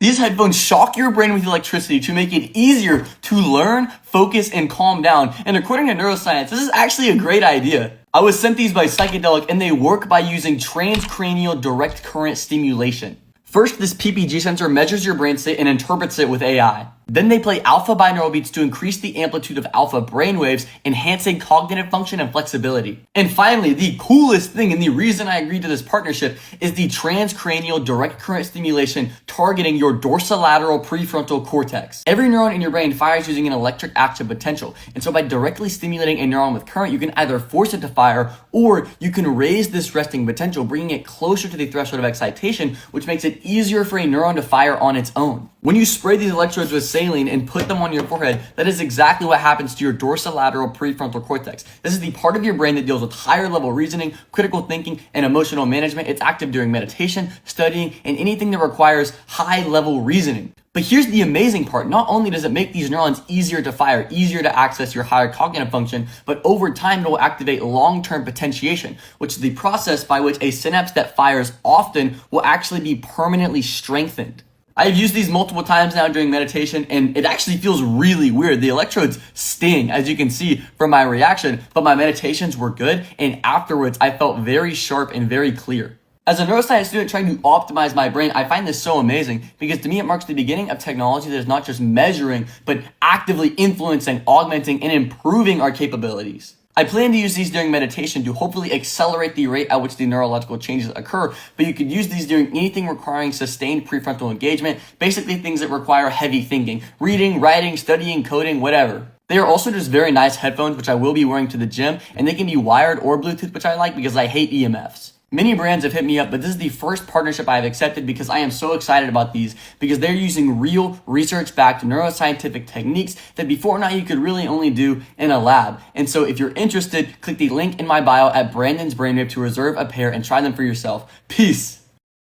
These headphones shock your brain with electricity to make it easier to learn, focus, and calm down. And according to Neuroscience, this is actually a great idea. I was sent these by Sychedelic, and they work by using transcranial direct current stimulation. First, this PPG sensor measures your brain state and interprets it with AI. Then they play alpha binaural beats to increase the amplitude of alpha brainwaves, enhancing cognitive function and flexibility. And finally, the coolest thing and the reason I agreed to this partnership is the transcranial direct current stimulation targeting your dorsolateral prefrontal cortex. Every neuron in your brain fires using an electric action potential. And so by directly stimulating a neuron with current, you can either force it to fire or you can raise this resting potential, bringing it closer to the threshold of excitation, which makes it easier for a neuron to fire on its own. When you spray these electrodes with saline and put them on your forehead, that is exactly what happens to your dorsolateral prefrontal cortex. This is the part of your brain that deals with higher level reasoning, critical thinking, and emotional management. It's active during meditation, studying, and anything that requires high level reasoning. But here's the amazing part. Not only does it make these neurons easier to fire, easier to access your higher cognitive function, but over time it will activate long-term potentiation, which is the process by which a synapse that fires often will actually be permanently strengthened. I've used these multiple times now during meditation, and it actually feels really weird. The electrodes sting, as you can see from my reaction, but my meditations were good, and afterwards I felt very sharp and very clear. As a neuroscience student trying to optimize my brain, I find this so amazing because to me it marks the beginning of technology that is not just measuring, but actively influencing, augmenting, and improving our capabilities. I plan to use these during meditation to hopefully accelerate the rate at which the neurological changes occur, but you could use these during anything requiring sustained prefrontal engagement, basically things that require heavy thinking, reading, writing, studying, coding, whatever. They are also just very nice headphones, which I will be wearing to the gym, and they can be wired or Bluetooth, which I like because I hate EMFs. Many brands have hit me up, but this is the first partnership I have accepted because I am so excited about these because they're using real research-backed neuroscientific techniques that before now you could really only do in a lab. And so if you're interested, click the link in my bio at Brandon's Brainwave to reserve a pair and try them for yourself. Peace.